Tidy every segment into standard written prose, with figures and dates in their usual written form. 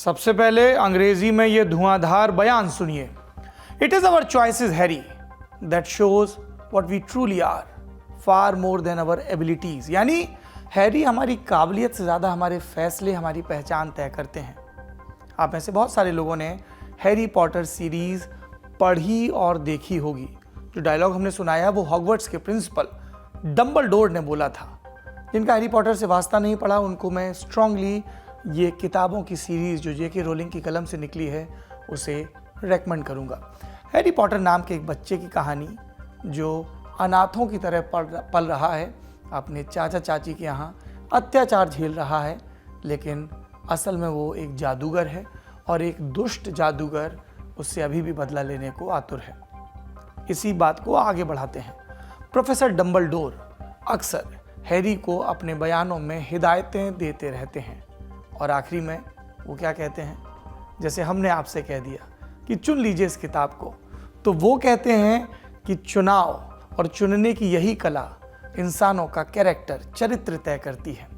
सबसे पहले अंग्रेजी में ये धुआंधार बयान सुनिए। It is our choices Harry that shows what we truly are far more than our abilities. यानी हैरी, हमारी काबिलियत से ज़्यादा हमारे फैसले हमारी पहचान तय करते हैं। आप में से बहुत सारे लोगों ने हैरी पॉटर सीरीज पढ़ी और देखी होगी। जो डायलॉग हमने सुनाया वो हॉगवर्ट्स के प्रिंसिपल डंबलडोर ने बोला था। जिनका हैरी पॉटर से वास्ता नहीं पड़ा उनको मैं स्ट्रांगली ये किताबों की सीरीज़ जो जेके रोलिंग की कलम से निकली है उसे रेकमेंड करूँगा। हैरी पॉटर नाम के एक बच्चे की कहानी जो अनाथों की तरह पल रहा है, अपने चाचा चाची के यहाँ अत्याचार झेल रहा है, लेकिन असल में वो एक जादूगर है और एक दुष्ट जादूगर उससे अभी भी बदला लेने को आतुर है। इसी बात को आगे बढ़ाते हैं। प्रोफेसर डंबलडोर अक्सर हैरी को अपने बयानों में हिदायतें देते रहते हैं और आखिरी में वो क्या कहते हैं, जैसे हमने आपसे कह दिया कि चुन लीजिए इस किताब को, तो वो कहते हैं कि चुनाव और चुनने की यही कला इंसानों का कैरेक्टर, चरित्र तय करती है।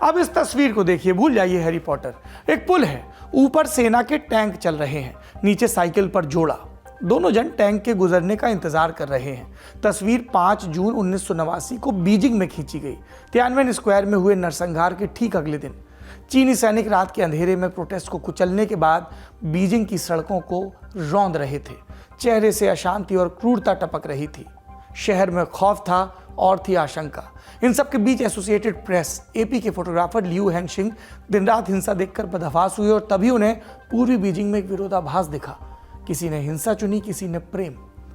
अब इस तस्वीर को देखिए, भूल जाइए हैरी पॉटर। एक पुल है, ऊपर सेना के टैंक चल रहे हैं, नीचे साइकिल पर जोड़ा। दोनों जन टैंक के गुजरने का इंतजार कर रहे हैं। तस्वीर 5 जून 1989 को बीजिंग में खींची गई। तियानवेन स्क्वायर में हुए नरसंहार के ठीक अगले दिन चीनी सैनिक रात के अंधेरे में प्रोटेस्ट को कुचलने के बाद बीजिंग की सड़कों को रौंद रहे थे। चेहरे से अशांति और क्रूरता टपक रही थी। शहर में खौफ था और थी आशंका। इन सब के बीच एसोसिएटेड प्रेस एपी के फोटोग्राफर लियू हैंगशिंग दिन रात हिंसा देखकर बदहवास हुए और तभी उन्हें पूर्वी बीजिंग में एक विरोधाभास दिखा। किसी ने हिंसा चुनी, किसी ने प्रेम,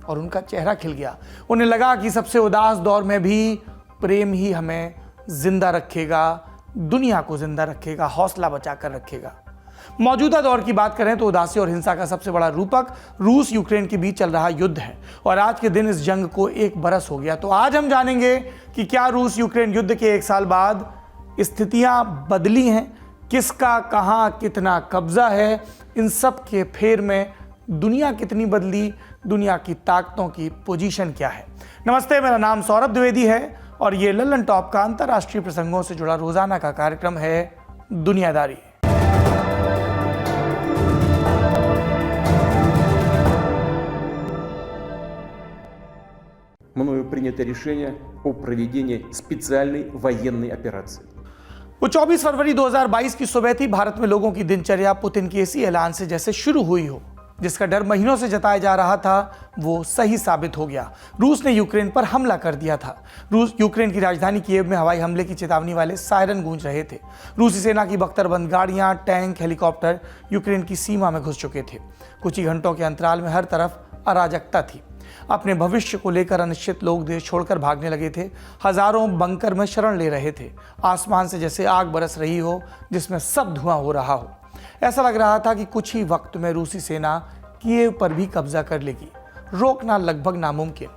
और उनका चेहरा खिल गया। उन्हें लगा कि सबसे उदास दौर में भी प्रेम ही हमें जिंदा रखेगा, दुनिया को जिंदा रखेगा, हौसला बचाकर रखेगा। मौजूदा दौर की बात करें तो उदासी और हिंसा का सबसे बड़ा रूपक रूस यूक्रेन के बीच चल रहा युद्ध है और आज के दिन इस जंग को 1 बरस हो गया। तो आज हम जानेंगे कि क्या रूस यूक्रेन युद्ध के 1 साल बाद स्थितियां बदली हैं, किसका कहां कितना कब्जा है, इन सब के फेर में दुनिया कितनी बदली, दुनिया की ताकतों की पोजीशन क्या है। नमस्ते, मेरा नाम सौरभ द्विवेदी है और ये लल्लन टॉप का अंतर्राष्ट्रीय प्रसंगों से जुड़ा रोजाना का कार्यक्रम है दुनियादारी। Мною принято решение о проведении специальной военной операции. वो 24 फरवरी 2022 की सुबह थी। भारत में लोगों की दिनचर्या पुतिन के इसी ऐलान से जैसे शुरू हुई हो। जिसका डर महीनों से जताया जा रहा था वो सही साबित हो गया। रूस ने यूक्रेन पर हमला कर दिया था। यूक्रेन की राजधानी कीव में हवाई हमले की चेतावनी वाले सायरन गूंज रहे थे। रूसी सेना की बख्तरबंद गाड़ियां, टैंक, हेलीकॉप्टर यूक्रेन की सीमा में घुस चुके थे। कुछ ही घंटों के अंतराल में हर तरफ अराजकता थी। अपने भविष्य को लेकर अनिश्चित लोग देश छोड़कर भागने लगे थे। हजारों बंकर में शरण ले रहे थे। आसमान से जैसे आग बरस रही हो जिसमें सब धुआं हो रहा हो। ऐसा लग रहा था कि कुछ ही वक्त में रूसी सेना कीव पर भी कब्जा कर लेगी, रोकना लगभग नामुमकिन।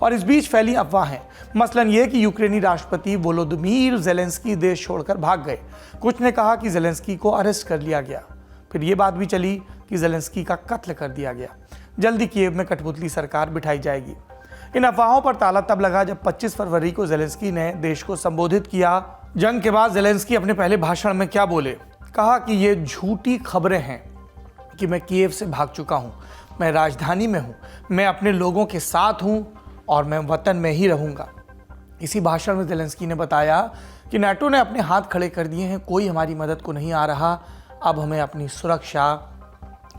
और इस बीच फैली अफवाहें, मसलन ये कि यूक्रेनी राष्ट्रपति वोलोदिमीर ज़ेलेंस्की देश छोड़कर भाग गए। कुछ ने कहा कि ज़ेलेंस्की को अरेस्ट कर लिया गया। फिर ये बात भी चली कि ज़ेलेंस्की का कत्ल कर दिया गया। जल्दी कीव में कठपुतली सरकार बिठाई जाएगी। इन अफवाहों पर ताला तब लगा जब 25 फरवरी को ज़ेलेंस्की ने देश को संबोधित किया। जंग के बाद ज़ेलेंस्की अपने पहले भाषण में क्या बोले? कहा कि ये झूठी खबरें हैं कि मैं कीव से भाग चुका हूं, मैं राजधानी में हूं, मैं अपने लोगों के साथ हूं और मैं वतन में ही रहूंगा। इसी भाषण में ज़ेलेंस्की ने बताया कि नाटो ने अपने हाथ खड़े कर दिए हैं, कोई हमारी मदद को नहीं आ रहा, अब हमें अपनी सुरक्षा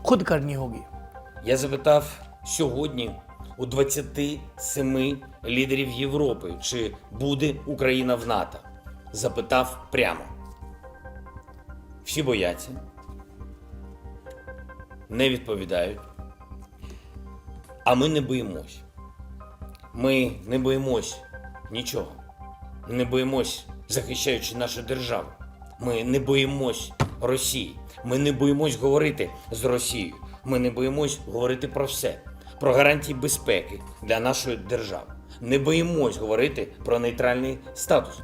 खुद करनी होगी। Я запитав сьогодні у 27 лідерів Європи, чи буде Україна в НАТО. Запитав прямо. Всі бояться, не відповідають, а ми не боїмось. Ми не боїмось нічого. Не боїмось, захищаючи нашу державу. Ми не боїмось Росії. Ми не боїмось говорити з Росією. Ми не боїмось говорити про все, про гарантії безпеки для нашої держави. Не боїмось говорити про нейтральний статус.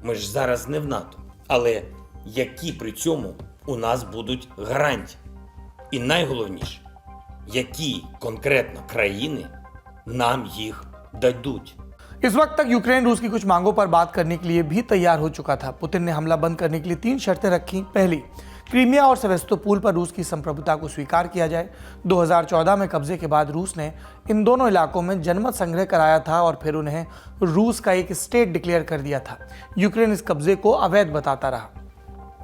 Ми ж зараз не в НАТО. Але які при цьому у нас будуть гарантії? І найголовніше, які конкретно країни нам їх дадуть? इस वक्त तक यूक्रेन रूस की कुछ मांगों पर बात करने के लिए भी तैयार हो चुका था। पुतिन ने हमला बंद करने के लिए 3 शर्तें रखी। पहली, क्रीमिया और सेवेस्तोपोल पर रूस की संप्रभुता को स्वीकार किया जाए। 2014 में कब्जे के बाद रूस ने इन दोनों इलाकों में जनमत संग्रह कराया था और फिर उन्हें रूस का एक स्टेट डिक्लेयर कर दिया था। यूक्रेन इस कब्जे को अवैध बताता रहा।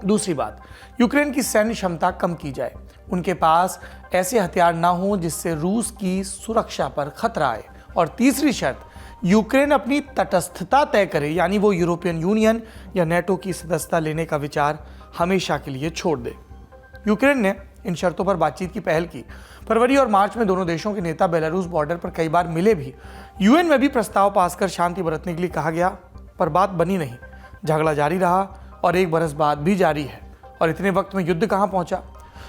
दूसरी बात, यूक्रेन की सैन्य क्षमता कम की जाए। उनके पास ऐसे हथियार ना हो जिससे रूस की सुरक्षा पर खतरा आए। और तीसरी शर्त, यूक्रेन अपनी तटस्थता तय करे, यानी वो यूरोपियन यूनियन या नेटो की सदस्यता लेने का विचार हमेशा के लिए छोड़ दे। यूक्रेन ने इन शर्तों पर बातचीत की पहल की। फरवरी और मार्च में दोनों देशों के नेता बेलारूस बॉर्डर पर कई बार मिले भी। यूएन में भी प्रस्ताव पास कर शांति बरतने के लिए कहा गया, पर बात बनी नहीं। झगड़ा जारी रहा और 1 बरस बाद भी जारी है। और इतने वक्त में युद्ध कहां पहुंचा?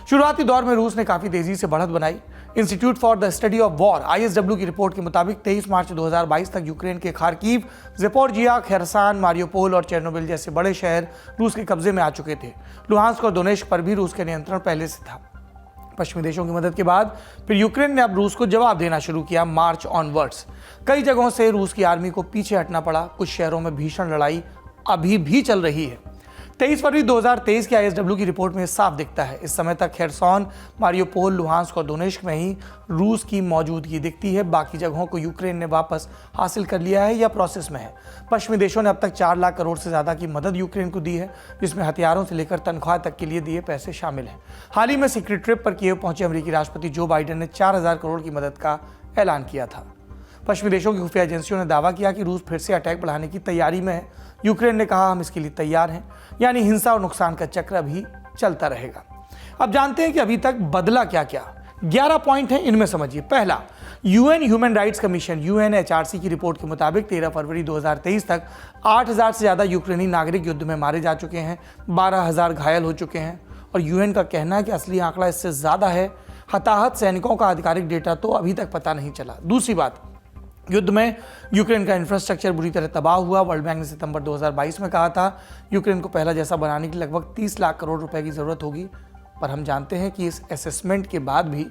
शुरुआती दौर में रूस ने काफी तेजी से बढ़त बनाई। Institute for the study of war (ISW) की रिपोर्ट के मुताबिक 23 मार्च 2022 तक यूक्रेन के खार्किव, ज़ेपोरिजिया, खेरसान, मारियोपोल और चेर्नोबिल जैसे बड़े शहर रूस के कब्जे में आ चुके थे। लुहांस्क और दोनेस्क पर भी रूस के नियंत्रण पहले से था। पश्चिमी देशों की मदद के बाद फिर यूक्रेन ने अब रूस को जवाब देना शुरू किया। मार्च ऑनवर्ड्स कई जगहों से रूस की आर्मी को पीछे हटना पड़ा। कुछ शहरों में भीषण लड़ाई अभी भी चल रही है। 23 फरवरी 2023 की ISW की रिपोर्ट में साफ दिखता है। इस समय तक खेरसौन, मारियोपोल, लुहांस्क और दोनेस्क में ही रूस की मौजूदगी दिखती है। बाकी जगहों को यूक्रेन ने वापस हासिल कर लिया है या प्रोसेस में है। पश्चिमी देशों ने अब तक 4 लाख करोड़ से ज्यादा की मदद यूक्रेन को दी है, जिसमें हथियारों से लेकर तनख्वाह तक के लिए दिए पैसे शामिल हैं। हाल ही में सीक्रेट ट्रिप पर कीव पहुंचे अमेरिकी राष्ट्रपति जो बाइडेन ने 4000 करोड़ की मदद का ऐलान किया था। पश्चिमी देशों की खुफिया एजेंसियों ने दावा किया कि रूस फिर से अटैक बढ़ाने की तैयारी में है। यूक्रेन ने कहा, हम इसके लिए तैयार हैं, यानी हिंसा और नुकसान का चक्र अभी चलता रहेगा। अब जानते हैं कि अभी तक बदला क्या क्या। 11 पॉइंट हैं, इनमें समझिए। पहला, UN human rights commission (UNHRC) की रिपोर्ट के मुताबिक 13 फरवरी 2023 तक 8000 से ज्यादा यूक्रेनी नागरिक युद्ध में मारे जा चुके हैं, 12000 घायल हो चुके हैं। और यूएन का कहना है कि असली आंकड़ा इससे ज्यादा है। हताहत सैनिकों का आधिकारिक डेटा तो अभी तक पता नहीं चला। दूसरी बात, युद्ध में यूक्रेन का इंफ्रास्ट्रक्चर बुरी तरह तबाह हुआ। वर्ल्ड बैंक ने सितंबर 2022 में कहा था यूक्रेन को पहला जैसा बनाने की लगभग 30 लाख करोड़ रुपए की जरूरत होगी। पर हम जानते हैं कि इस असेसमेंट के बाद भी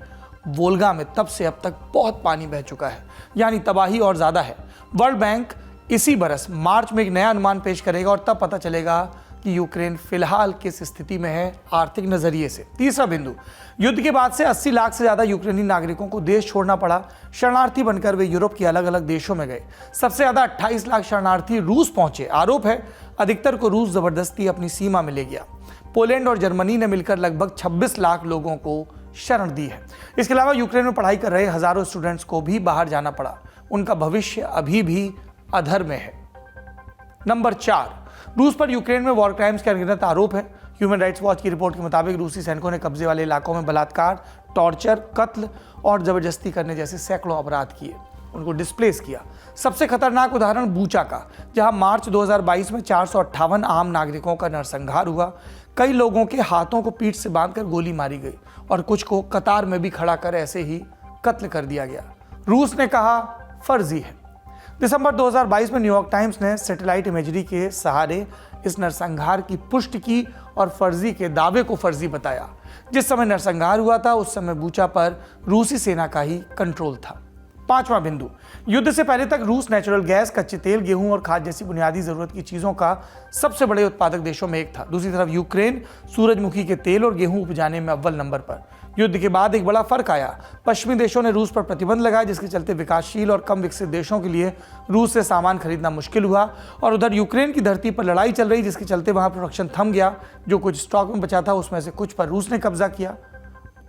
वोल्गा में तब से अब तक बहुत पानी बह चुका है, यानी तबाही और ज्यादा है। वर्ल्ड बैंक इसी बरस मार्च में एक नया अनुमान पेश करेगा और तब पता चलेगा कि यूक्रेन फिलहाल किस स्थिति में है आर्थिक नजरिए से। तीसरा बिंदु, युद्ध के बाद से 80 लाख से ज्यादा यूक्रेनी नागरिकों को देश छोड़ना पड़ा। शरणार्थी बनकर वे यूरोप के अलग अलग देशों में गए। सबसे ज्यादा 28 लाख शरणार्थी रूस पहुंचे। आरोप है अधिकतर को रूस जबरदस्ती अपनी सीमा में ले गया। पोलैंड और जर्मनी ने मिलकर लगभग 26 लाख लोगों को शरण दी है। इसके अलावा यूक्रेन में पढ़ाई कर रहे हजारों स्टूडेंट्स को भी बाहर जाना पड़ा। उनका भविष्य अभी भी अधर में है। नंबर 4, रूस पर यूक्रेन में वॉर क्राइम्स के अनगिनत आरोप है। ह्यूमन राइट्स वॉच की रिपोर्ट के मुताबिक रूसी सैनिकों ने कब्जे वाले इलाकों में बलात्कार, टॉर्चर, कत्ल और जबरदस्ती करने जैसे सैकड़ों अपराध किए, उनको डिस्प्लेस किया। सबसे खतरनाक उदाहरण बूचा का, जहां मार्च 2022 में 458 आम नागरिकों का नरसंहार हुआ। कई लोगों के हाथों को पीठ से बांधकर गोली मारी गई और कुछ को कतार में भी खड़ा कर ऐसे ही कत्ल कर दिया गया। रूस ने कहा फर्जी है। दिसंबर 2022 में न्यूयॉर्क टाइम्स ने सैटेलाइट इमेजरी के सहारे इस नरसंहार की पुष्टि की और फर्जी के दावे को फर्जी बताया। जिस समय नरसंहार हुआ था उस समय बूचा पर रूसी सेना का ही कंट्रोल था। 5वां बिंदु, युद्ध से पहले तक रूस नेचुरल गैस, कच्चे तेल, गेहूं और खाद जैसी बुनियादी जरूरत की चीजों का सबसे बड़े उत्पादक देशों में एक था। दूसरी तरफ यूक्रेन सूरजमुखी के तेल और गेहूं उपजाने में अव्वल नंबर पर। युद्ध के बाद एक बड़ा फर्क आया। पश्चिमी देशों ने रूस पर प्रतिबंध लगाया, जिसके चलते विकासशील और कम विकसित देशों के लिए रूस से सामान खरीदना मुश्किल हुआ। और उधर यूक्रेन की धरती पर लड़ाई चल रही, जिसके चलते वहां प्रोडक्शन थम गया। जो कुछ स्टॉक में बचा था उसमें से कुछ पर रूस ने कब्जा किया।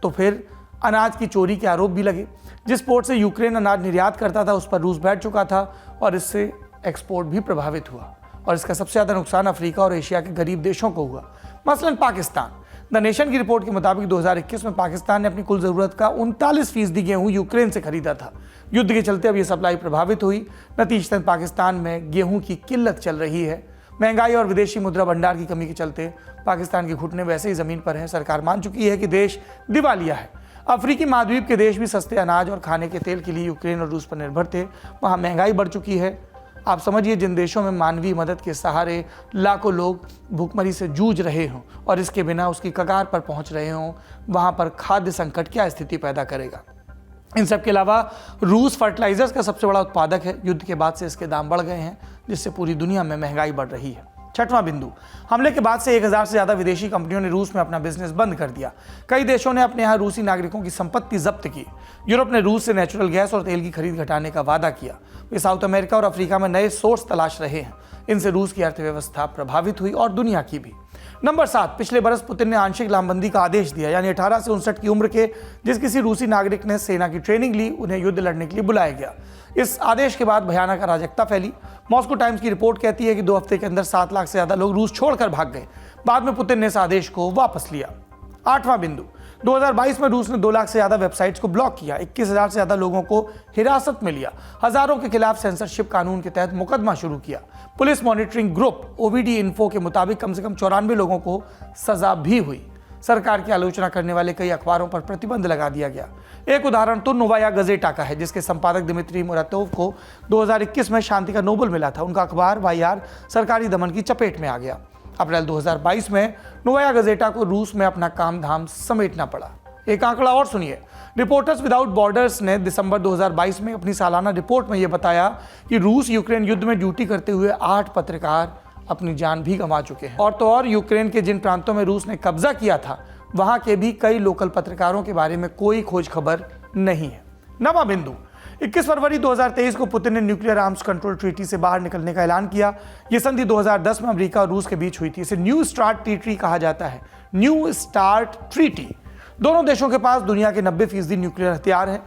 तो फिर अनाज की चोरी के आरोप भी लगे। जिस पोर्ट से यूक्रेन अनाज निर्यात करता था उस पर रूस बैठ चुका था और इससे एक्सपोर्ट भी प्रभावित हुआ। और इसका सबसे ज्यादा नुकसान अफ्रीका और एशिया के गरीब देशों को हुआ, मसलन पाकिस्तान। द नेशन की रिपोर्ट के मुताबिक 2021 में पाकिस्तान ने अपनी कुल जरूरत का 39% गेहूं यूक्रेन से खरीदा था। युद्ध के चलते अब यह सप्लाई प्रभावित हुई। नतीजतन पाकिस्तान में गेहूं की किल्लत चल रही है। महंगाई और विदेशी मुद्रा भंडार की कमी के चलते पाकिस्तान के घुटने वैसे ही जमीन पर हैं। सरकार मान चुकी है कि देश दिवालिया है। अफ्रीकी महाद्वीप के देश भी सस्ते अनाज और खाने के तेल के लिए यूक्रेन और रूस पर निर्भर थे। वहाँ महंगाई बढ़ चुकी है। आप समझिए, जिन देशों में मानवीय मदद के सहारे लाखों लोग भूखमरी से जूझ रहे हों और इसके बिना उसकी कगार पर पहुंच रहे हों, वहाँ पर खाद्य संकट क्या स्थिति पैदा करेगा। इन सब के अलावा रूस फर्टिलाइजर्स का सबसे बड़ा उत्पादक है। युद्ध के बाद से इसके दाम बढ़ गए हैं, जिससे पूरी दुनिया में महंगाई बढ़ रही है। छठवां बिंदु, हमले के बाद से 1000 से ज्यादा विदेशी कंपनियों ने रूस में अपना बिजनेस बंद कर दिया। कई देशों ने अपने यहाँ रूसी नागरिकों की संपत्ति जब्त की। यूरोप ने रूस से नेचुरल गैस और तेल की खरीद घटाने का वादा किया। वे साउथ अमेरिका और अफ्रीका में नए सोर्स तलाश रहे हैं। इनसे रूस की अर्थव्यवस्था प्रभावित हुई और दुनिया की भी। नंबर 7, पिछले बरस पुतिन ने आंशिक लामबंदी का आदेश दिया, यानी 18 से 59 की उम्र के जिस किसी रूसी नागरिक ने सेना की ट्रेनिंग ली उन्हें युद्ध लड़ने के लिए बुलाया गया। इस आदेश के बाद भयानक अराजकता फैली। मॉस्को टाइम्स की रिपोर्ट कहती है कि 2 हफ्ते के अंदर 7 लाख से ज्यादा लोग रूस छोड़कर भाग गए। बाद में पुतिन ने इस आदेश को वापस लिया। 8वां बिंदु, 2022 में रूस ने 2 लाख से ज्यादा वेबसाइट्स को ब्लॉक किया, 21,000 से ज्यादा लोगों को हिरासत में लिया, हजारों के खिलाफ सेंसरशिप कानून के तहत मुकदमा शुरू किया। पुलिस मॉनिटरिंग ग्रुप ओवीडी इन्फो के मुताबिक कम से कम 94 लोगों को सजा भी हुई। सरकार की आलोचना करने वाले कई अखबारों पर प्रतिबंध लगा दिया गया। एक उदाहरण तो नोवाया गजेटा का है, जिसके संपादक दिमित्री मुरातोव को 2021 में शांति का नोबेल मिला था। उनका अखबार वाईआर सरकारी दमन की चपेट में आ गया। अप्रैल 2022 में नोवाया गजेटा को रूस में अपना काम धाम समेटना पड़ा। एक आंकड़ा और सुनिए। रिपोर्टर्स विदाउट बॉर्डर्स ने दिसंबर 2022 में अपनी सालाना रिपोर्ट में यह बताया कि रूस यूक्रेन युद्ध में ड्यूटी करते हुए 8 पत्रकार अपनी जान भी गंवा चुके हैं। और तो और यूक्रेन के जिन प्रांतों में रूस ने कब्जा किया था वहां के भी कई लोकल पत्रकारों के बारे में कोई खोज खबर नहीं है। 9वां बिंदु, 21 फरवरी 2023 को पुतिन ने न्यूक्लियर आर्म्स कंट्रोल ट्रीटी से बाहर निकलने का ऐलान किया। यह संधि 2010 में अमेरिका और रूस के बीच हुई थी। इसे न्यू स्टार्ट ट्रीटी कहा जाता है। New start treaty. दोनों देशों के पास दुनिया के 90% न्यूक्लियर हथियार हैं।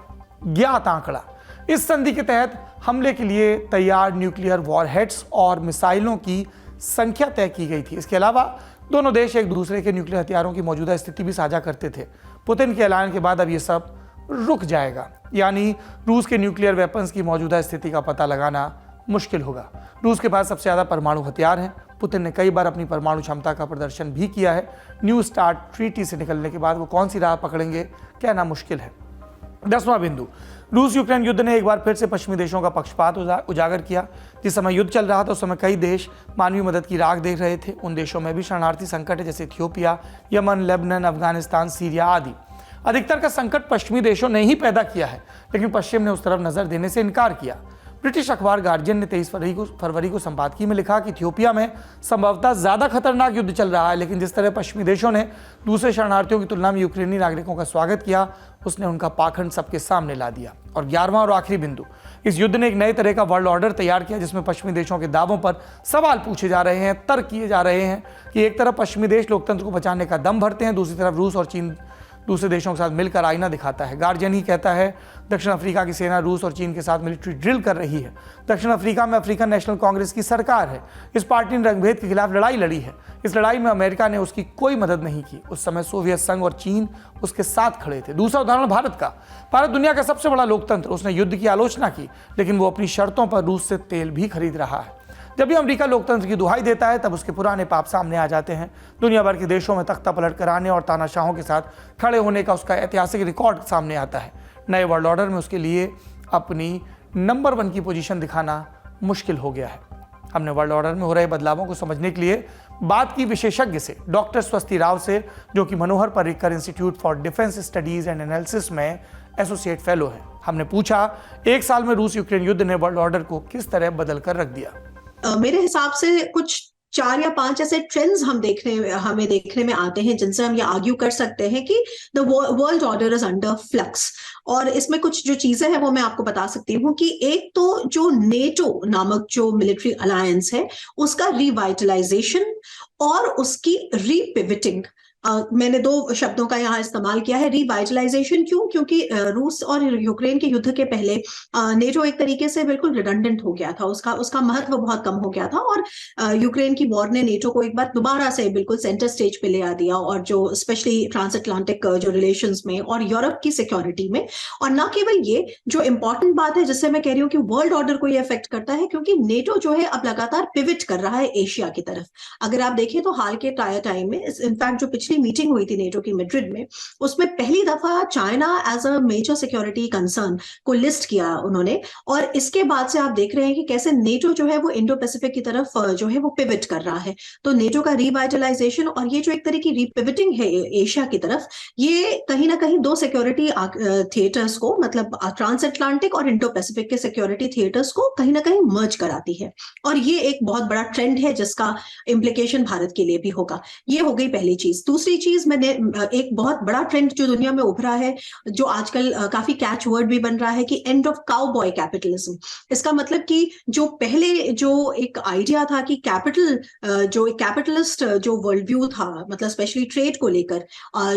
ज्ञात आंकड़ा, इस संधि के तहत हमले के लिए तैयार न्यूक्लियर वॉरहेड्स और मिसाइलों की संख्या तय की गई थी। इसके अलावा दोनों देश एक दूसरे के न्यूक्लियर हथियारों की मौजूदा स्थिति भी साझा करते थे। पुतिन के ऐलान के बाद अब यह सब रुक जाएगा, यानी रूस के न्यूक्लियर वेपन्स की मौजूदा स्थिति का पता लगाना मुश्किल होगा। रूस के पास सबसे ज्यादा परमाणु हथियार हैं। पुतिन ने कई बार अपनी परमाणु क्षमता का प्रदर्शन भी किया है। न्यू स्टार्ट ट्रीटी से निकलने के बाद वो कौन सी राह पकड़ेंगे कहना मुश्किल है। 10वां बिंदु, रूस यूक्रेन युद्ध ने एक बार फिर से पश्चिमी देशों का पक्षपात उजागर किया। जिस समय युद्ध चल रहा था उस समय कई देश मानवीय मदद की राह देख रहे थे। उन देशों में भी शरणार्थी संकट है, जैसे Ethiopia, Yemen, Lebanon, Afghanistan, Syria आदि। अधिकतर का संकट पश्चिमी देशों ने ही पैदा किया है, लेकिन पश्चिम ने उस तरफ नजर देने से इनकार किया। ब्रिटिश अखबार गार्जियन ने 23 फरवरी को संपादकीय में लिखा कि इथियोपिया में संभवतः ज्यादा खतरनाक युद्ध चल रहा है, लेकिन जिस तरह पश्चिमी देशों ने दूसरे शरणार्थियों की तुलना में यूक्रेनी नागरिकों का स्वागत किया, उसने उनका पाखंड सबके सामने ला दिया। और 11वां और आखिरी बिंदु, इस युद्ध ने एक नए तरह का वर्ल्ड ऑर्डर तैयार किया, जिसमें पश्चिमी देशों के दावों पर सवाल पूछे जा रहे हैं, तर्क किए जा रहे हैं कि एक तरफ पश्चिमी देश लोकतंत्र को बचाने का दम भरते हैं, दूसरी तरफ रूस और चीन दूसरे देशों के साथ मिलकर आईना दिखाता है। गार्जियन ही कहता है दक्षिण अफ्रीका की सेना रूस और चीन के साथ मिलिट्री ड्रिल कर रही है। दक्षिण अफ्रीका में अफ्रीकन नेशनल कांग्रेस की सरकार है। इस पार्टी ने रंगभेद के खिलाफ लड़ाई लड़ी है। इस लड़ाई में अमेरिका ने उसकी कोई मदद नहीं की। उस समय सोवियत संघ और चीन उसके साथ खड़े थे। दूसरा उदाहरण भारत का। भारत दुनिया का सबसे बड़ा लोकतंत्र, उसने युद्ध की आलोचना की, लेकिन वो अपनी शर्तों पर रूस से तेल भी खरीद रहा है। जब भी अमेरिका लोकतंत्र की दुहाई देता है तब उसके पुराने पाप सामने आ जाते हैं। दुनिया भर के देशों में तख्ता पलट कराने और तानाशाहों के साथ खड़े होने का उसका ऐतिहासिक रिकॉर्ड सामने आता है। नए वर्ल्ड ऑर्डर में उसके लिए अपनी नंबर 1 की पोजीशन दिखाना मुश्किल हो गया है। हमने वर्ल्ड ऑर्डर में हो रहे बदलावों को समझने के लिए बात की विशेषज्ञ से, डॉक्टर स्वस्ति राव से, जो कि Manohar Parrikar institute for defence studies and analysis में एसोसिएट फेलो है। हमने पूछा, 1 साल में रूस यूक्रेन युद्ध ने वर्ल्ड ऑर्डर को किस तरह बदल कर रख दिया। मेरे हिसाब से कुछ 4 या 5 ऐसे ट्रेंड्स हमें देखने में आते हैं जिनसे हम ये आर्ग्यू कर सकते हैं कि the world order is under flux. और इसमें कुछ जो चीजें हैं वो मैं आपको बता सकती हूँ कि एक तो जो नेटो नामक जो मिलिट्री अलायंस है उसका रिवाइटलाइजेशन और उसकी रीपिविटिंग। मैंने 2 शब्दों का यहाँ इस्तेमाल किया है। रिवाइटलाइजेशन क्यों? क्योंकि रूस और यूक्रेन के युद्ध के पहले नेटो एक तरीके से बिल्कुल रिडंडेंट हो गया था, उसका महत्व बहुत कम हो गया था और यूक्रेन की वॉर ने नेटो को एक बार दोबारा से बिल्कुल सेंटर स्टेज पे ले आ दिया, और जो स्पेशली ट्रांस अटलांटिक जो रिलेशंस में और यूरोप की सिक्योरिटी में। और न केवल ये, जो इंपॉर्टेंट बात है जिससे मैं कह रही हूँ कि वर्ल्ड ऑर्डर को ये अफेक्ट करता है, क्योंकि नेटो जो है अब लगातार पिविट कर रहा है एशिया की तरफ। अगर आप देखें तो हाल के टाइम में, इनफैक्ट जो पिछली पिछली मीटिंग हुई थी नेटो की मैड्रिड में, उसमें पहली दफा China as a major security concern को लिस्ट किया उन्होंने। और इसके बाद से आप देख रहे हैं कि कैसे नेटो जो है वो इंडो पैसिफिक की तरफ जो है वो पिवट कर रहा है। तो नेटो का रिवाइटलाइजेशन और ये जो एक तरह की रिपिवटिंग है एशिया की तरफ, ये कहीं ना कहीं दो सिक्योरिटी थिएटर्स को, मतलब ट्रांस अटलांटिक और इंडो पैसिफिक के सिक्योरिटी थिएटर्स को कहीं ना कहीं मर्ज कराती है। और ये एक बहुत बड़ा ट्रेंड है जिसका इम्प्लीकेशन भारत के लिए भी होगा। ये हो गई पहली चीज। दूसरी चीज, मैंने एक बहुत बड़ा ट्रेंड जो दुनिया में उभरा है, जो आजकल काफी कैच वर्ड भी बन रहा है, कि एंड ऑफ काउबॉय कैपिटलिज्म। इसका मतलब कि जो पहले जो एक आइडिया था कि कैपिटल, जो एक कैपिटलिस्ट जो वर्ल्ड व्यू था, मतलब स्पेशली ट्रेड को लेकर,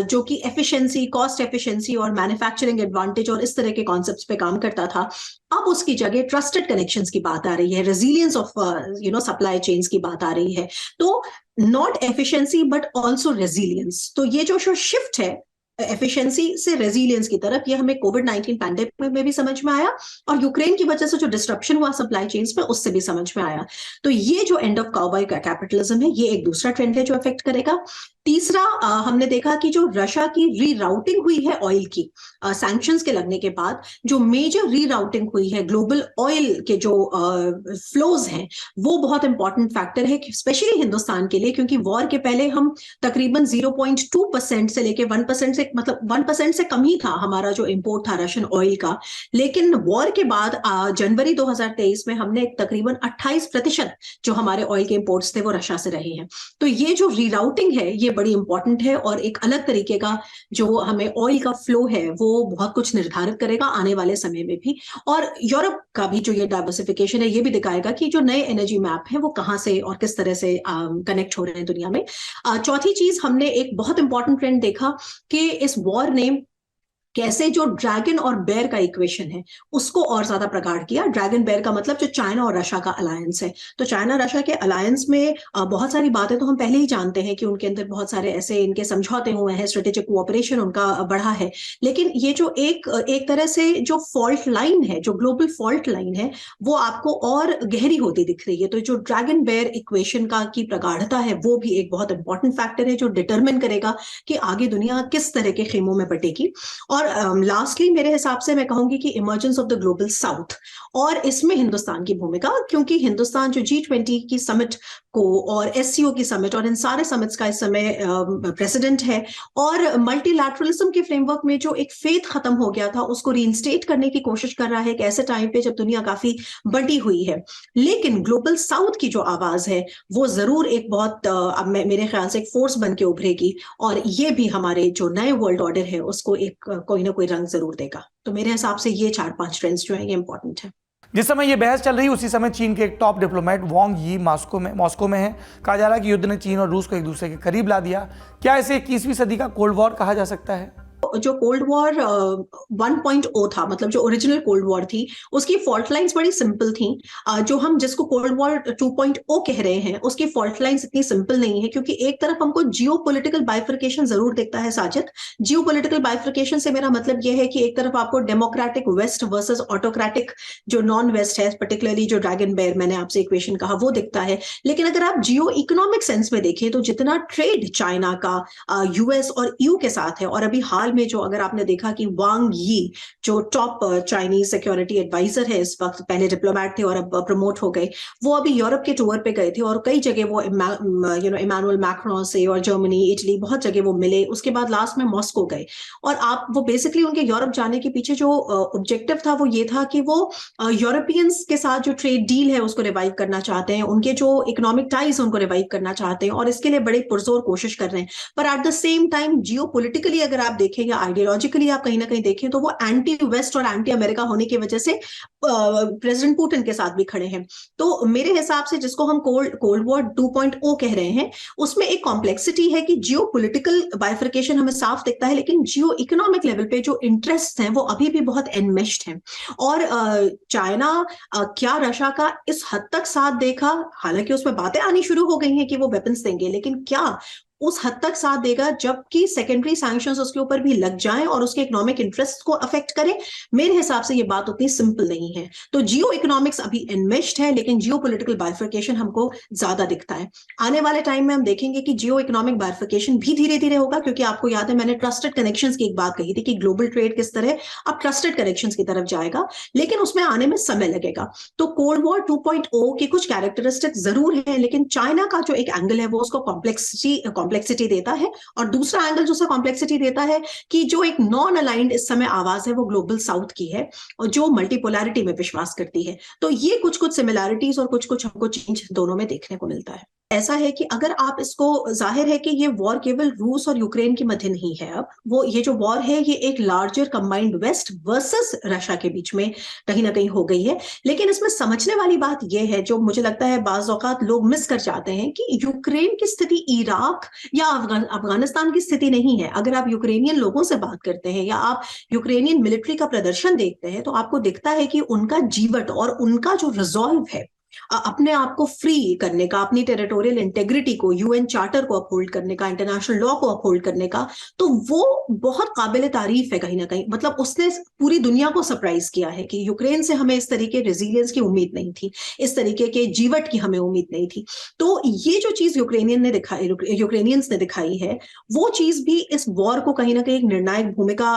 जो कि एफिशिएंसी, कॉस्ट एफिशिएंसी और मैन्युफैक्चरिंग एडवांटेज और इस तरह के कॉन्सेप्ट्स पे काम करता था, अब उसकी जगह ट्रस्टेड कनेक्शंस की बात आ रही है, रेजिलियंस ऑफ सप्लाई चेन्स की बात आ रही है। तो not efficiency but also resilience. तो ये जो शिफ्ट है एफिशिएंसी से रेजिलियंस की तरफ, ये हमें कोविड-19 पैंडेमिक में भी समझ में आया, और यूक्रेन की वजह से जो डिस्ट्रप्शन हुआ सप्लाई चेन्स में, उससे भी समझ में आया। तो ये जो एंड ऑफ काउबॉय कैपिटलिज्म है, ये एक दूसरा ट्रेंड है जो इफेक्ट करेगा। तीसरा, हमने देखा कि जो रशिया की रीराउटिंग हुई है ऑयल की, सैंक्शंस के लगने के बाद जो मेजर रीराउटिंग हुई है ग्लोबल ऑयल के जो फ्लोज हैं, वो बहुत इंपॉर्टेंट फैक्टर है स्पेशली हिंदुस्तान के लिए, क्योंकि वॉर के पहले हम तकरीबन 0.2% से लेके 1% से, मतलब 1% से कम ही था हमारा जो इंपोर्ट था रशियन ऑयल का। लेकिन वॉर के बाद जनवरी 2023 में हमने तकरीबन 28% जो हमारे ऑयल के इंपोर्ट्स थे वो रशिया से रहे हैं। तो ये जो रीराउटिंग है ये बड़ी इंपॉर्टेंट है, और एक अलग तरीके का जो हमें ऑयल का फ्लो है वो बहुत कुछ निर्धारित करेगा आने वाले समय में भी। और यूरोप का भी जो ये डाइवर्सिफिकेशन है, ये भी दिखाएगा कि जो नए एनर्जी मैप है वो कहां से और किस तरह से कनेक्ट हो रहे हैं दुनिया में। चौथी चीज, हमने एक बहुत इंपॉर्टेंट ट्रेंड देखा कि इस वॉर ने कैसे जो ड्रैगन और बेयर का इक्वेशन है उसको और ज्यादा प्रगाढ़ किया। ड्रैगन बेयर का मतलब जो चाइना और रशिया का अलायंस है। तो चाइना रशिया के अलायंस में बहुत सारी बातें तो हम पहले ही जानते हैं कि उनके अंदर बहुत सारे ऐसे इनके समझौते हुए हैं, स्ट्रेटेजिक कोऑपरेशन उनका बढ़ा है। लेकिन ये जो एक तरह से जो फॉल्ट लाइन है, जो ग्लोबल फॉल्ट लाइन है, वो आपको और गहरी होती दिख रही है। तो जो ड्रैगन बेयर इक्वेशन का की प्रगाढ़ता है वो भी एक बहुत इंपॉर्टेंट फैक्टर है जो डिटरमिन करेगा कि आगे दुनिया किस तरह के खेमों में बटेगी। और लास्टली मेरे हिसाब से मैं कहूंगी कि emergence of the global south, और इसमें हिंदुस्तान की भूमिका, क्योंकि हिंदुस्तान जो G20 की समिट को और SCO की समिट और इन सारे समिट्स का इस समय प्रेसिडेंट है, और मल्टीलैटरलिज्म के फ्रेमवर्क में जो एक फेथ खत्म हो गया था उसको रीइंस्टेट करने की कोशिश कर रहा है एक ऐसे टाइम पे जब दुनिया काफी बंटी हुई है। लेकिन ग्लोबल साउथ की जो आवाज है वो जरूर एक बहुत अब मेरे ख्याल से एक फोर्स बन के उभरेगी, और ये भी हमारे जो नए वर्ल्ड ऑर्डर है उसको एक कोई ना कोई रंग जरूर देगा। तो मेरे हिसाब से ये 4-5 ट्रेंड्स जो हैं ये इंपॉर्टेंट है। जिस समय ये बहस चल रही है उसी समय चीन के एक टॉप डिप्लोमेट वांग यी मॉस्को में है। कहा जा रहा है कि युद्ध ने चीन और रूस को एक दूसरे के करीब ला दिया। क्या इसे 21वीं सदी का कोल्ड वॉर कहा जा सकता है? जो कोल्ड वॉर 1.0 था, मतलब जो ओरिजिनल कोल्ड वॉर थी, उसकी फॉल्ट लाइंस बड़ी सिंपल थी। जो हम जिसको कोल्ड वॉर 2.0 कह रहे हैं उसकी फॉल्ट लाइंस इतनी सिंपल नहीं है, क्योंकि एक तरफ हमको जियोपॉलिटिकल बाइफर्केशन जरूर दिखता है साजिद। जियोपॉलिटिकल बाइफर्केशन से मेरा मतलब यह है कि एक तरफ आपको डेमोक्रेटिक वेस्ट वर्सेस ऑटोक्रेटिक जो नॉन वेस्ट है, पर्टिकुलरली जो ड्रैगन बेयर मैंने आपसे इक्वेशन कहा, वो दिखता है। लेकिन अगर आप जियो इकोनॉमिक सेंस में देखें तो जितना ट्रेड चाइना का US और EU के साथ है, और अभी हाल में जो अगर आपने देखा कि वांग यी जो टॉप चाइनीज सिक्योरिटी एडवाइजर है इस वक्त, पहले डिप्लोमेट थे और अब प्रमोट हो गए, वो अभी यूरोप के टूर पे गए थे और कई जगह वो इमानुएल मैक्रोन से और जर्मनी, इटली, बहुत जगह वो मिले। उसके बाद लास्ट में मॉस्को गए, और आप वो बेसिकली उनके यूरोप जाने के पीछे जो ऑब्जेक्टिव था वो ये था कि वो यूरोपियंस के साथ जो ट्रेड डील है उसको रिवाइव करना चाहते हैं, उनके जो इकोनॉमिक टाइज उनको रिवाइव करना चाहते हैं, और इसके लिए बड़े पुरजोर कोशिश कर रहे हैं। पर at the same time geopolitically अगर आप देखें या आइडियोलॉजिकली आप कहीं ना कहीं देखें तो वो एंटी वेस्ट और एंटी अमेरिका होने की वजह से प्रेसिडेंट पुतिन के साथ भी खड़े हैं। तो मेरे हिसाब से जिसको हम कोल्ड वॉर 2.0 कह रहे हैं, उसमें एक कॉम्प्लेक्सिटी है कि जियो पॉलिटिकल बाइफर्केशन हमें साफ दिखता है, लेकिन जियो इकोनॉमिक लेवल पे जो इंटरेस्ट हैं वो अभी भी बहुत एनमेश्ड हैं। और चाइना क्या रशिया का इस हद तक साथ देखा, हालांकि उसमें बातें आनी शुरू हो गई हैं कि वो वेपन्स देंगे, लेकिन क्या उस हद तक साथ देगा जबकि सेकेंडरी सैंक्शंस उसके ऊपर भी लग जाएं और उसके इकोनॉमिक इंटरेस्ट को अफेक्ट करें? मेरे हिसाब से ये बात उतनी सिंपल नहीं है। तो जियो इकोनॉमिक्स अभी इन्मेश्ड है, लेकिन जियो पोलिटिकल बाइफर्केशन हमको ज्यादा दिखता है। आने वाले टाइम में हम देखेंगे कि जियो इकोनॉमिक बाइफर्केशन भी धीरे धीरे होगा, क्योंकि आपको याद है मैंने ट्रस्टेड कनेक्शंस की एक बात कही थी कि ग्लोबल ट्रेड किस तरह अब ट्रस्टेड कनेक्शंस की तरफ जाएगा, लेकिन उसमें आने में समय लगेगा। तो कोल्ड वॉर 2.0 के कुछ कैरेक्टरिस्टिक जरूर हैं, लेकिन चाइना का जो एक एंगल है वो उसको कॉम्प्लेक्सिटी देता है, और दूसरा एंगल जो कॉम्प्लेक्सिटी देता है कि जो एक नॉन अलाइंड इस समय आवाज है वो ग्लोबल साउथ की है, और जो मल्टीपोलैरिटी में विश्वास करती है। तो ये कुछ कुछ सिमिलैरिटीज और कुछ कुछ हमको चेंज दोनों में देखने को मिलता है। ऐसा है कि अगर आप इसको, जाहिर है कि ये वॉर केवल रूस और यूक्रेन के मध्य नहीं है, अब वो ये जो वॉर है ये एक larger combined West versus Russia के बीच में कहीं ना कहीं हो गई है। लेकिन इसमें समझने वाली बात यह है, जो मुझे लगता है बाज औकात लोग मिस कर जाते हैं, कि यूक्रेन की स्थिति इराक या अफगानिस्तान की स्थिति नहीं है। अगर आप यूक्रेनियन लोगों से बात करते हैं या आप यूक्रेनियन मिलिट्री का प्रदर्शन देखते हैं, तो आपको दिखता है कि उनका जीवट और उनका जो रिजॉल्व है अपने आप को फ्री करने का, अपनी टेरिटोरियल इंटेग्रिटी को, यूएन चार्टर को अपहोल्ड करने का, इंटरनेशनल लॉ को अपहोल्ड करने का, तो वो बहुत काबिल तारीफ है कहीं ना कहीं। मतलब उसने पूरी दुनिया को सरप्राइज किया है कि यूक्रेन से हमें इस तरीके रेजिलियंस की उम्मीद नहीं थी, इस तरीके के जीवट की हमें उम्मीद नहीं थी। तो ये जो चीज यूक्रेनियंस ने दिखाई है, वो चीज भी इस वॉर को कहीं ना कहीं एक निर्णायक भूमिका,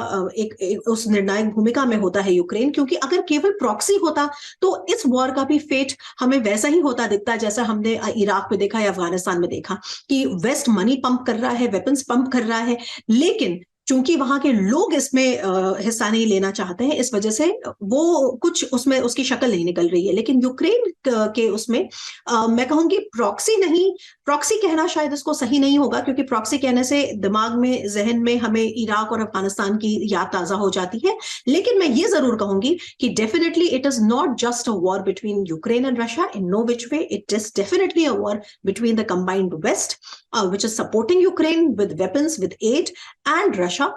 उस निर्णायक भूमिका में होता है यूक्रेन, क्योंकि अगर केवल प्रॉक्सी होता तो इस वॉर का भी फेट हमें वैसा ही होता दिखता जैसा हमने इराक में देखा या अफगानिस्तान में देखा, कि वेस्ट मनी पंप कर रहा है, वेपन्स पंप कर रहा है, लेकिन चूंकि वहां के लोग इसमें हिस्सा नहीं लेना चाहते हैं, इस वजह से वो कुछ उसमें उसकी शक्ल नहीं निकल रही है। लेकिन यूक्रेन के उसमें मैं कहूंगी प्रॉक्सी नहीं, प्रॉक्सी कहना शायद इसको सही नहीं होगा, क्योंकि प्रॉक्सी कहने से दिमाग में, जहन में हमें इराक और अफगानिस्तान की याद ताजा हो जाती है। लेकिन मैं ये जरूर कहूंगी कि definitely it is not just a war between Ukraine and Russia, in no which way, it is definitely a war between the combined West which is supporting Ukraine with weapons, with aid, and Russia,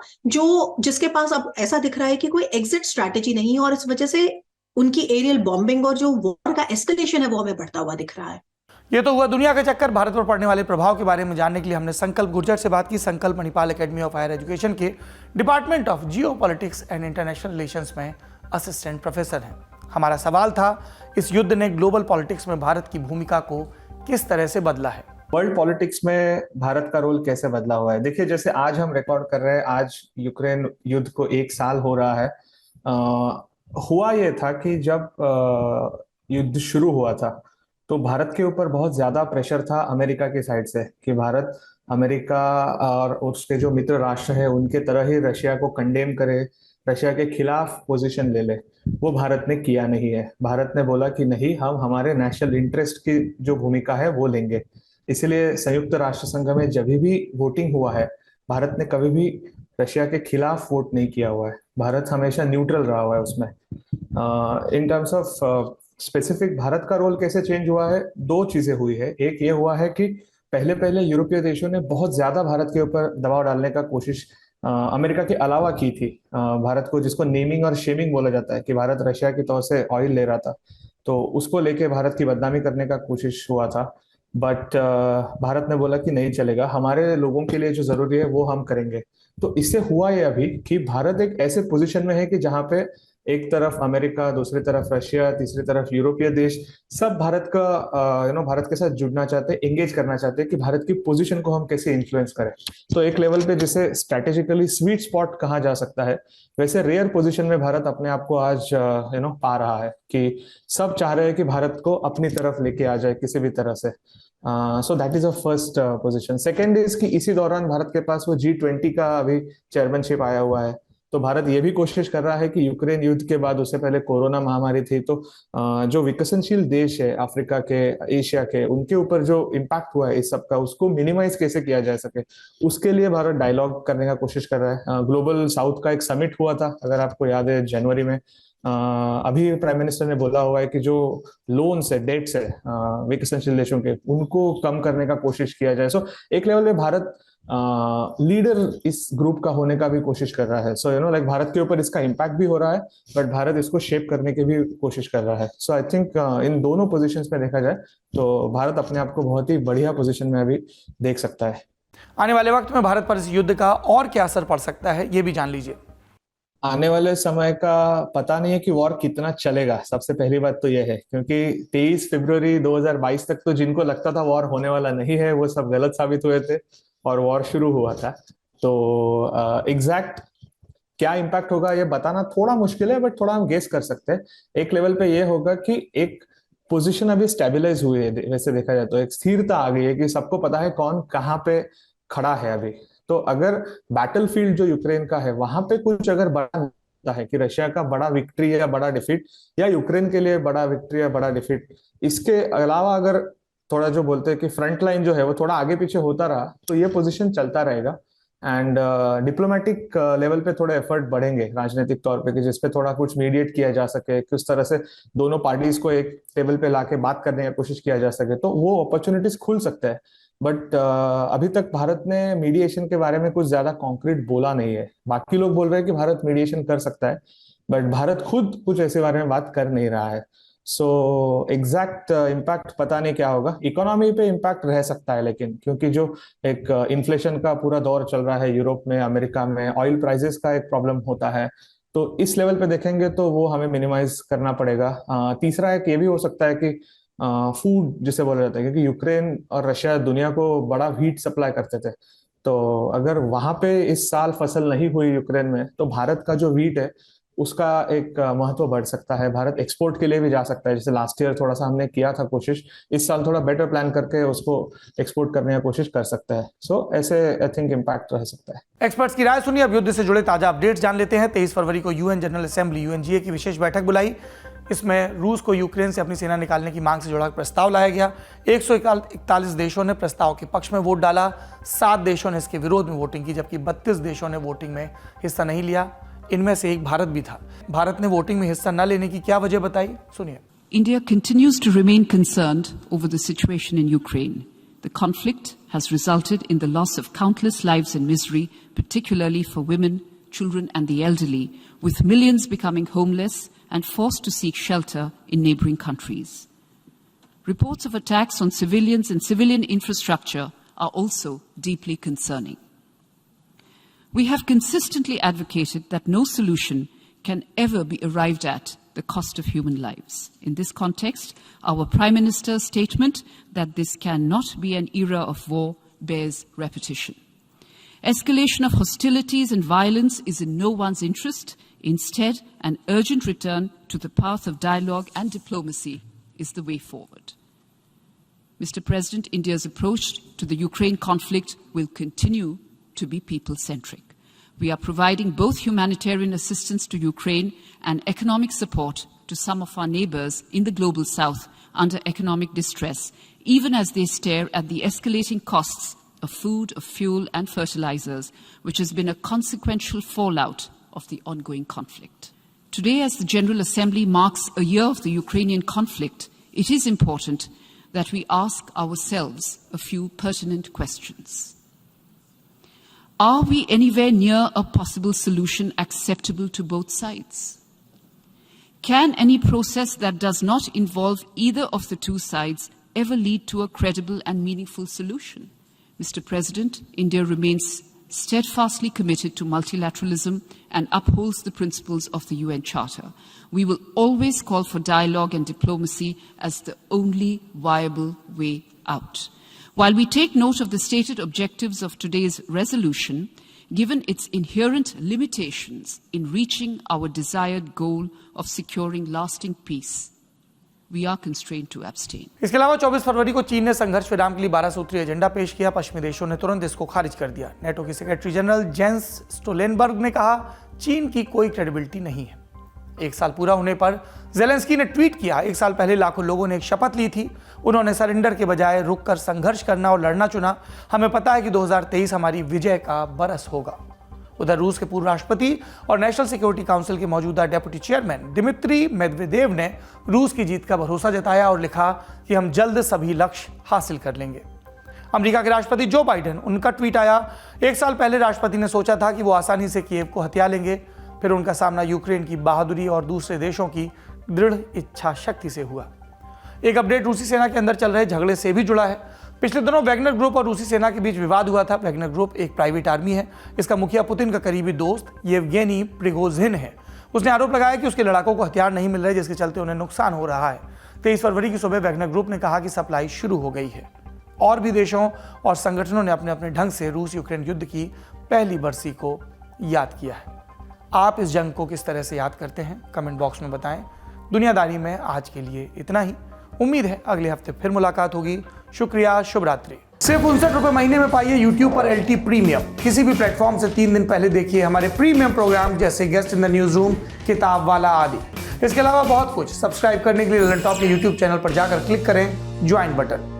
जिसके पास अब ऐसा दिख रहा है कि कोई exit strategy नहीं है, और इस वजह से उनकी एरियल बॉम्बिंग और जो वॉर का एस्केलेशन है वो हमें बढ़ता हुआ दिख रहा है। ये तो हुआ दुनिया का चक्कर। भारत पर पड़ने वाले प्रभाव के बारे में जानने के लिए हमने संकल्प गुर्जर से बात की। Sankalp Manipal academy of higher education के department of geopolitics and international relations में असिस्टेंट प्रोफेसर हैं। हमारा सवाल था, इस युद्ध ने ग्लोबल पॉलिटिक्स में भारत की भूमिका को किस तरह से बदला है? वर्ल्ड पॉलिटिक्स में भारत का रोल कैसे बदला हुआ है? देखिए, जैसे आज हम रिकॉर्ड कर रहे हैं, आज यूक्रेन युद्ध को 1 साल हो रहा है। हुआ ये था कि जब युद्ध शुरू हुआ था तो भारत के ऊपर बहुत ज्यादा प्रेशर था अमेरिका की साइड से कि भारत अमेरिका और उसके जो मित्र राष्ट्र है उनके तरह ही रशिया को कंडेम करे, रशिया के खिलाफ पोजीशन ले ले। वो भारत ने किया नहीं है। भारत ने बोला कि नहीं, हम हमारे नेशनल इंटरेस्ट की जो भूमिका है वो लेंगे। इसलिए संयुक्त राष्ट्र संघ में जब भी वोटिंग हुआ है, भारत ने कभी भी रशिया के खिलाफ वोट नहीं किया हुआ है। भारत हमेशा न्यूट्रल रहा हुआ है उसमें। In terms of specific Bharat का रोल कैसे चेंज हुआ है, 2 चीजें हुई है। एक ये हुआ है कि पहले यूरोपीय देशों ने बहुत ज्यादा भारत के ऊपर दबाव डालने का कोशिश अमेरिका के अलावा की थी। भारत को, जिसको नेमिंग और शेमिंग बोला जाता है, कि भारत रशिया की तौर से ऑयल ले रहा था, तो उसको लेके भारत की बदनामी करने का कोशिश हुआ था। बट भारत ने बोला कि नहीं चलेगा, हमारे लोगों के लिए जो जरूरी है वो हम करेंगे। तो इससे हुआ ये अभी कि भारत एक ऐसे पोजीशन में है कि जहां पे एक तरफ अमेरिका, दूसरी तरफ रशिया, तीसरी तरफ यूरोपीय देश, सब भारत का भारत के साथ जुड़ना चाहते हैं, एंगेज करना चाहते हैं कि भारत की पोजीशन को हम कैसे इन्फ्लुएंस करें। तो एक लेवल पे जिसे स्ट्रैटेजिकली स्वीट स्पॉट कहा जा सकता है, वैसे रेयर पोजीशन में भारत अपने आप को आज पा रहा है कि सब चाह रहे हैं कि भारत को अपनी तरफ लेके आ जाए किसी भी तरह से। So that is a first position. Second is कि इसी दौरान भारत के पास वो G20 का अभी चेयरमैनशिप आया हुआ है। तो भारत ये भी कोशिश कर रहा है कि यूक्रेन युद्ध के बाद, उससे पहले कोरोना महामारी थी, तो जो विकसनशील देश है अफ्रीका के, एशिया के, उनके ऊपर जो इम्पैक्ट हुआ है इस सब का, उसको मिनिमाइज कैसे किया जा सके, उसके लिए भारत डायलॉग करने का कोशिश कर रहा है। ग्लोबल साउथ का एक समिट हुआ था, अगर आपको याद है, जनवरी में। अभी प्राइम मिनिस्टर ने बोला हुआ है कि जो लोन्स है, डेट्स है विकसनशील देशों के, उनको कम करने का कोशिश किया जाए। सो एक लेवल पे भारत लीडर इस ग्रुप का होने का भी कोशिश कर रहा है। सो लाइक भारत के ऊपर इसका इम्पैक्ट भी हो रहा है, बट भारत इसको शेप करने की भी कोशिश कर रहा है। सो आई थिंक इन दोनों पोजीशंस में देखा जाए तो भारत अपने आप को बहुत ही बढ़िया पोजीशन में अभी देख सकता है। आने वाले वक्त में भारत पर इस युद्ध का और क्या असर पड़ सकता है, ये भी जान लीजिए। आने वाले समय का पता नहीं है कि वॉर कितना चलेगा। सबसे पहली बात तो यह है, क्योंकि 23 फरवरी 2022 तक तो जिनको लगता था वॉर होने वाला नहीं है, वो सब गलत साबित हुए थे और वॉर शुरू हुआ था। तो एग्जैक्ट क्या इम्पैक्ट होगा ये बताना थोड़ा मुश्किल है, बट थोड़ा हम गेस कर सकते हैं। एक लेवल पे ये होगा कि एक पोजीशन अभी स्टेबलाइज हुई है, वैसे देखा जाए तो एक स्थिरता आ गई है कि सबको पता है कौन कहाँ पे खड़ा है अभी। तो अगर बैटलफील्ड जो यूक्रेन का है वहां पे कुछ अगर बड़ा होता है कि रशिया का बड़ा विक्ट्री या बड़ा डिफीट, या यूक्रेन के लिए बड़ा विक्ट्री या बड़ा डिफीट, इसके अलावा अगर थोड़ा जो बोलते हैं कि फ्रंट लाइन जो है वो थोड़ा आगे पीछे होता रहा, तो ये पोजीशन चलता रहेगा। एंड डिप्लोमेटिक लेवल पे थोड़े एफर्ट बढ़ेंगे राजनीतिक तौर पे, कि जिसपे थोड़ा कुछ मीडिएट किया जा सके, किस तरह से दोनों पार्टीज को एक टेबल पे लाके बात करने की कोशिश किया जा सके, तो वो अपॉर्चुनिटीज खुल सकता है। बट अभी तक भारत ने मीडिएशन के बारे में कुछ ज्यादा कॉन्क्रीट बोला नहीं है। बाकी लोग बोल रहे हैं कि भारत मीडिएशन कर सकता है, बट भारत खुद कुछ ऐसे बारे में बात कर नहीं रहा है। सो एग्जैक्ट इम्पैक्ट पता नहीं क्या होगा। इकोनॉमी पे इम्पैक्ट रह सकता है, लेकिन क्योंकि जो एक इन्फ्लेशन का पूरा दौर चल रहा है यूरोप में, अमेरिका में, ऑयल प्राइसेस का एक प्रॉब्लम होता है, तो इस लेवल पे देखेंगे तो वो हमें मिनिमाइज करना पड़ेगा। तीसरा एक ये भी हो सकता है कि फूड जिसे बोला जाता है, क्योंकि यूक्रेन और रशिया दुनिया को बड़ा व्हीट सप्लाई करते थे, तो अगर वहां पे इस साल फसल नहीं हुई यूक्रेन में, तो भारत का जो व्हीट है उसका एक महत्व बढ़ सकता है। भारत एक्सपोर्ट के लिए भी जा सकता है, जैसे लास्ट ईयर थोड़ा सा हमने किया था कोशिश, इस साल थोड़ा बेटर प्लान करके उसको एक्सपोर्ट करने की कोशिश कर सकता है। सो ऐसे आई थिंक इम्पैक्ट रह सकता है। एक्सपर्ट्स की राय सुनिए। अब युद्ध से जुड़े ताजा अपडेट्स जान लेते हैं। 23 फरवरी को यूएन जनरल असेंबली यूएनजीए की विशेष बैठक बुलाई। इसमें रूस को यूक्रेन से अपनी सेना निकालने की मांग से जुड़ा प्रस्ताव लाया गया। 141 देशों ने प्रस्ताव के पक्ष में वोट डाला, 7 देशों ने इसके विरोध में वोटिंग की, जबकि 32 देशों ने वोटिंग में हिस्सा नहीं लिया। इनमें से एक भारत भी था। भारत ने वोटिंग में हिस्सा न लेने की क्या वजह बताई, सुनिए। India continues to remain concerned over the situation in Ukraine. The conflict has resulted in the loss of countless lives and misery, particularly for women, children and the elderly, with millions becoming homeless and forced to seek shelter in neighboring countries. Reports of attacks on civilians and civilian infrastructure are also deeply concerning. We have consistently advocated that no solution can ever be arrived at the cost of human lives. In this context, our Prime Minister's statement that this cannot be an era of war bears repetition. Escalation of hostilities and violence is in no one's interest. Instead, an urgent return to the path of dialogue and diplomacy is the way forward. Mr. President, India's approach to the Ukraine conflict will continue to be people-centric. We are providing both humanitarian assistance to Ukraine and economic support to some of our neighbors in the global south under economic distress, even as they stare at the escalating costs of food, of fuel and fertilizers, which has been a consequential fallout of the ongoing conflict. Today, as the General Assembly marks a year of the Ukrainian conflict, it is important that we ask ourselves a few pertinent questions. Are we anywhere near a possible solution acceptable to both sides? Can any process that does not involve either of the two sides ever lead to a credible and meaningful solution? Mr. President, India remains steadfastly committed to multilateralism and upholds the principles of the UN Charter. We will always call for dialogue and diplomacy as the only viable way out. While we take note of the stated objectives of today's resolution, given its inherent limitations in reaching our desired goal of securing lasting peace, we are constrained to abstain. इसके अलावा 24 फरवरी को चीन ने संघर्ष विराम के लिए 12 सूत्रीय एजेंडा पेश किया। पश्चिमी देशों ने तुरंत इसको खारिज कर दिया। नेटो के सेक्रेटरी जनरल जेंस स्टोलेनबर्ग ने कहा, चीन की कोई क्रेडिबिलिटी नहीं है। एक साल पूरा होने पर ज़ेलेंस्की ने ट्वीट किया, एक साल पहले लाखों लोगों ने एक शपथ ली थी, उन्होंने सरेंडर के बजाय रुककर संघर्ष करना और लड़ना चुना। हमें पता है कि 2023 हमारी विजय का बरस होगा। उधर रूस के पूर्व राष्ट्रपति और नेशनल सिक्योरिटी काउंसिल के मौजूदा डेप्यूटी चेयरमैन दिमित्री मेदवेदेव ने रूस की जीत का भरोसा जताया और लिखा कि हम जल्द सभी लक्ष्य हासिल कर लेंगे। अमेरिका के राष्ट्रपति जो बाइडेन, उनका ट्वीट आया, एक साल पहले राष्ट्रपति ने सोचा था कि वो आसानी से कीव को हथिया लेंगे, फिर उनका सामना यूक्रेन की बहादुरी और दूसरे देशों की दृढ़ इच्छा शक्ति से हुआ। एक अपडेट रूसी सेना के अंदर चल रहे झगड़े से भी जुड़ा है। पिछले दिनों वैगनर ग्रुप और रूसी सेना के बीच विवाद हुआ था। वैगनर ग्रुप एक प्राइवेट आर्मी है। इसका मुखिया पुतिन का करीबी दोस्त येवगेनी प्रिगोजिन है। उसने आरोप लगाया कि उसके लड़ाकों को हथियार नहीं मिल रहे, जिसके चलते उन्हें नुकसान हो रहा है। 23 फरवरी की सुबह वैगनर ग्रुप ने कहा कि सप्लाई शुरू हो गई है। और भी देशों और संगठनों ने अपने अपने ढंग से रूस यूक्रेन युद्ध की पहली बरसी को याद किया है। आप इस जंग को किस तरह से याद करते हैं, कमेंट बॉक्स में बताएं। दुनियादारी में आज के लिए इतना ही। उम्मीद है अगले हफ्ते फिर मुलाकात होगी। शुक्रिया, शुभ रात्रि। सिर्फ 59 रुपए महीने में पाइए यूट्यूब पर LT प्रीमियम। किसी भी प्लेटफॉर्म से 3 दिन पहले देखिए हमारे प्रीमियम प्रोग्राम जैसे guest in the news room, किताब वाला आदि। इसके अलावा बहुत कुछ। सब्सक्राइब करने के लिए ललन टॉप के यूट्यूब चैनल पर जाकर क्लिक करें ज्वाइन बटन।